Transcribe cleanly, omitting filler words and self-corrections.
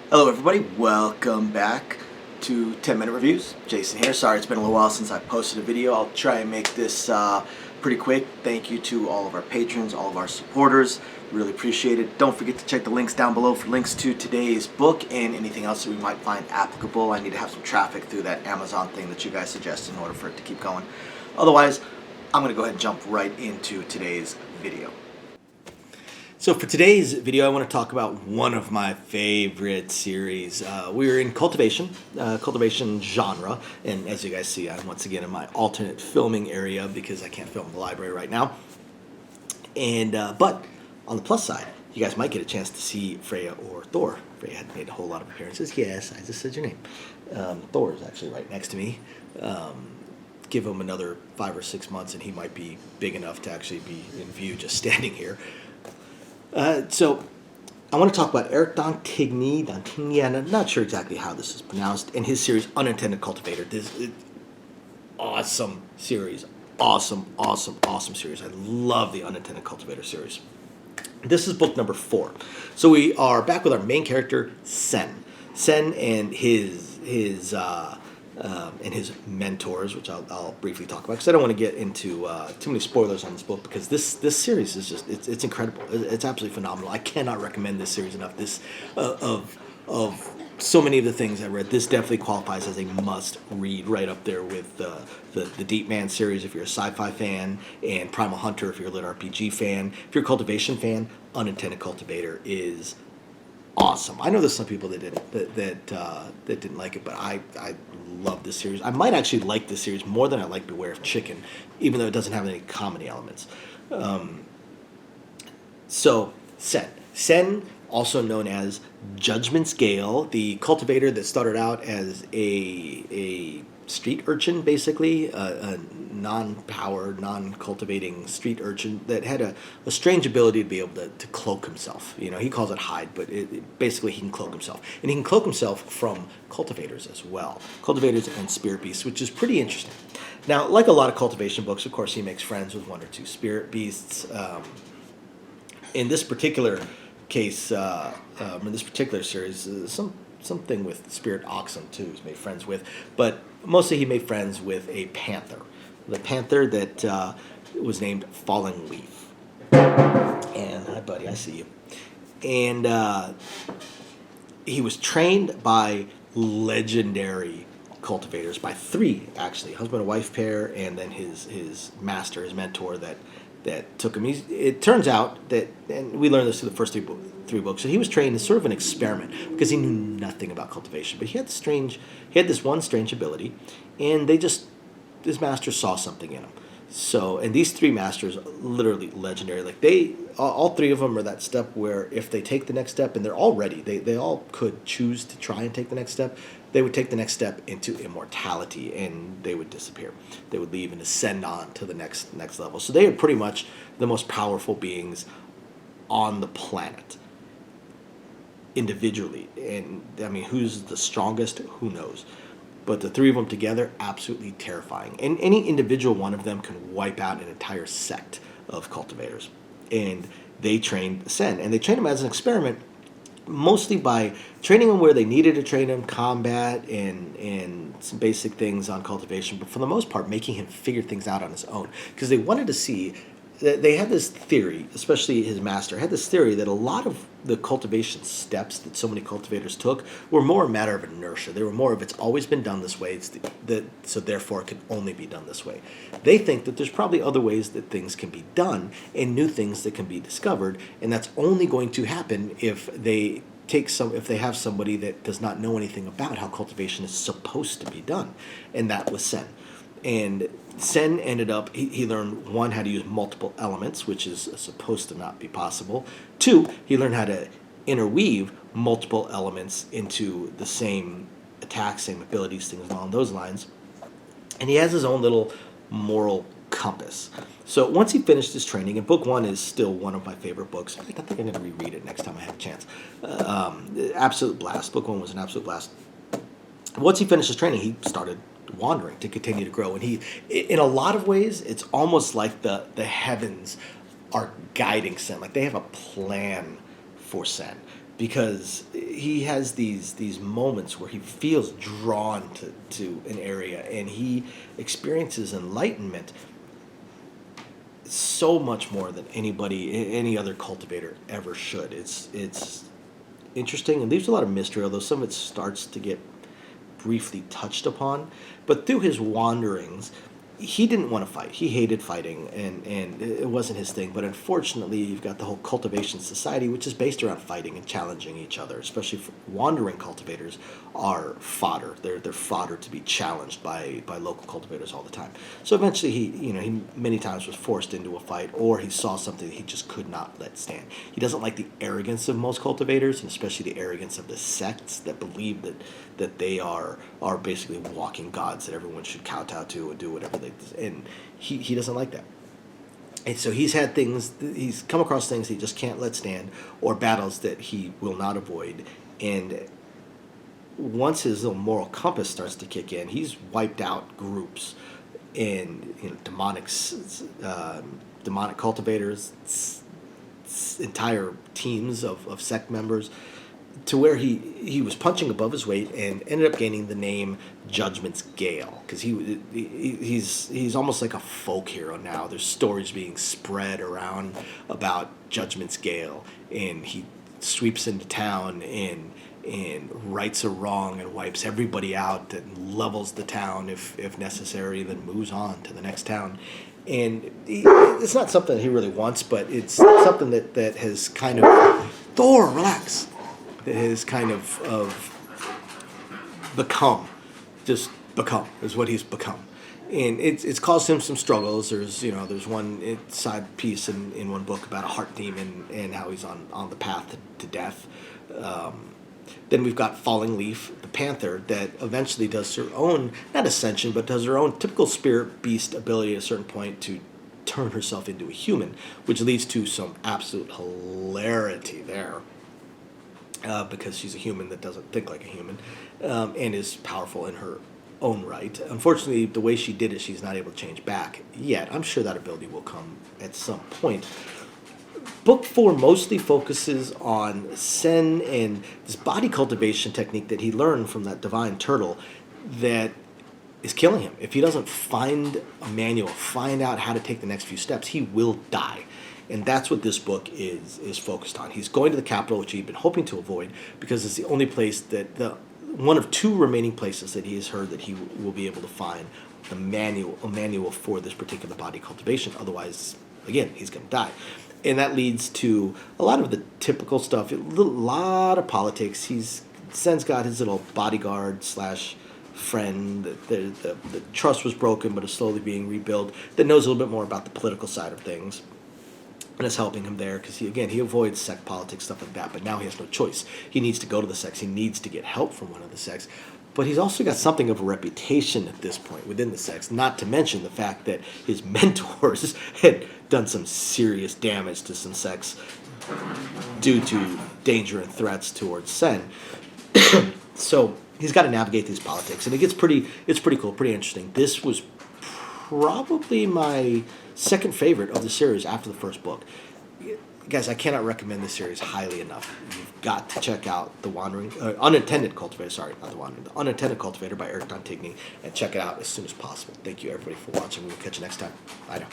Hello everybody, welcome back to 10 Minute Reviews. Jason here. Sorry it's been a little while since I posted a video. I'll try and make this pretty quick. Thank you to all of our patrons, all of our supporters. Really appreciate it. Don't forget to check the links down below for links to today's book and anything else that we might find applicable. I need to have some traffic through that Amazon thing that you guys suggest in order for it to keep going. Otherwise, I'm going to go ahead and jump right into today's video. So for today's video, I want to talk about one of my favorite series. We're in cultivation genre, and as you guys see, I'm once again in my alternate filming area because I can't film in the library right now. And but on the plus side, you guys might get a chance to see Freya or Thor. Freya hadn't made a whole lot of appearances. Yes, I just said your name. Thor is actually right next to me. Give him another 5 or 6 months, and he might be big enough to actually be in view just standing here. So I want to talk about Eric Dontigney, I'm not sure exactly how this is pronounced, and his series Unintended Cultivator. This is awesome series. Awesome series. I love the Unintended Cultivator series. This is book number 4. So we are back with our main character, Sen. Sen and his mentors, which I'll briefly talk about because I don't want to get into too many spoilers on this book because this series is just it's incredible. It's absolutely phenomenal. I cannot recommend this series enough. This of so many of the things I read, this definitely qualifies as a must read, right up there with the Deep Man series if you're a sci-fi fan, and Primal Hunter if you're a lit RPG fan. If you're a cultivation fan, Unintended Cultivator is awesome. I know there's some people that didn't like it, but I love this series. I might actually like this series more than I like Beware of Chicken, even though it doesn't have any comedy elements. So Sen, also known as Judgment's Gale, the cultivator that started out as a street urchin, basically, a non-power, non-cultivating street urchin that had a strange ability to be able to cloak himself. You know, he calls it hide, but basically he can cloak himself. And he can cloak himself from cultivators as well. Cultivators and spirit beasts, which is pretty interesting. Now, like a lot of cultivation books, of course, he makes friends with 1 or 2 spirit beasts. In this particular case, in this particular series, something with spirit oxen too he's made friends with, but mostly he made friends with a panther, the panther that was named Falling Leaf. And hi buddy, I see you. And he was trained by legendary cultivators, by 3 actually, husband and wife pair, and then his master, his mentor that took him. It turns out that, and we learned this through the first 3 books, so he was trained as sort of an experiment because he knew nothing about cultivation. But he had this one strange ability, and his master saw something in him. So, and these 3 masters, literally legendary. Like all 3 of them are that step where if they take the next step, and they're all ready, they all could choose to try and take the next step. They would take the next step into immortality, and they would disappear. They would leave and ascend on to the next level. So they are pretty much the most powerful beings on the planet, individually. And I mean, who's the strongest? Who knows? But the 3 of them together, absolutely terrifying. And any individual one of them can wipe out an entire sect of cultivators. And they trained Sen, and they trained him as an experiment, mostly by training him where they needed to train him, combat and some basic things on cultivation, but for the most part making him figure things out on his own, because they wanted to see that they had this theory, especially his master had this theory that a lot of the cultivation steps that so many cultivators took were more a matter of inertia. They were more of, it's always been done this way, so therefore it can only be done this way. They think that there's probably other ways that things can be done and new things that can be discovered, and that's only going to happen if they have somebody that does not know anything about how cultivation is supposed to be done. And that was Sen. And Sen ended up, he learned, 1, how to use multiple elements, which is supposed to not be possible. 2, he learned how to interweave multiple elements into the same attacks, same abilities, things along those lines. And he has his own little moral compass. So once he finished his training, and book 1 is still one of my favorite books. I think I'm going to reread it next time I have a chance. Absolute blast. Book 1 was an absolute blast. Once he finished his training, he started wandering to continue to grow. And he, in a lot of ways, it's almost like the heavens are guiding Sen. Like they have a plan for Sen. because he has these moments where he feels drawn to an area, and he experiences enlightenment so much more than any other cultivator ever should. It's interesting and leaves a lot of mystery, although some of it starts to get briefly touched upon. But through his wanderings, he didn't want to fight. He hated fighting, and it wasn't his thing. But unfortunately, you've got the whole cultivation society, which is based around fighting and challenging each other. Especially for wandering cultivators are fodder. They're fodder to be challenged by local cultivators all the time. So eventually, he many times was forced into a fight, or he saw something that he just could not let stand. He doesn't like the arrogance of most cultivators, and especially the arrogance of the sects that believe that they are basically walking gods that everyone should kowtow to and do whatever they, and he doesn't like that. And so he's come across things he just can't let stand, or battles that he will not avoid. And once his little moral compass starts to kick in, he's wiped out groups and demonic cultivators, entire teams of sect members, to where he was punching above his weight and ended up gaining the name Judgment's Gale, because he's almost like a folk hero now. There's stories being spread around about Judgment's Gale, and he sweeps into town and rights a wrong and wipes everybody out and levels the town if necessary, then moves on to the next town. And it's not something that he really wants, but it's something that has kind of, Thor, relax, that has kind of become, just become, is what he's become. And it's caused him some struggles. There's one side piece in one book about a heart demon and how he's on the path to death. Then we've got Falling Leaf, the panther, that eventually does her own, not ascension, but does her own typical spirit beast ability at a certain point to turn herself into a human, which leads to some absolute hilarity there. Because she's a human that doesn't think like a human, and is powerful in her own right. Unfortunately, the way she did it, she's not able to change back yet. I'm sure that ability will come at some point. Book 4 mostly focuses on Sen and this body cultivation technique that he learned from that divine turtle that is killing him. If he doesn't find a manual, find out how to take the next few steps, he will die. And that's what this book is focused on. He's going to the capital, which he'd been hoping to avoid, because it's the only place one of two remaining places that he has heard that he will be able to find a manual for this particular body cultivation. Otherwise, again, he's going to die. And that leads to a lot of the typical stuff, a lot of politics. Sen's got his little bodyguard / friend. The trust was broken, but is slowly being rebuilt, that knows a little bit more about the political side of things. And it's helping him there because he avoids sect politics, stuff like that. But now he has no choice. He needs to go to the sects. He needs to get help from one of the sects. But he's also got something of a reputation at this point within the sects, not to mention the fact that his mentors had done some serious damage to some sects due to danger and threats towards Sen. So he's got to navigate these politics, and it's pretty cool, pretty interesting. This was probably my second favorite of the series after the first book. Guys, I cannot recommend this series highly enough. You've got to check out Unintended Cultivator, the Unintended Cultivator by Dontigney, and check it out as soon as possible. Thank you, everybody, for watching. We'll catch you next time. Bye now.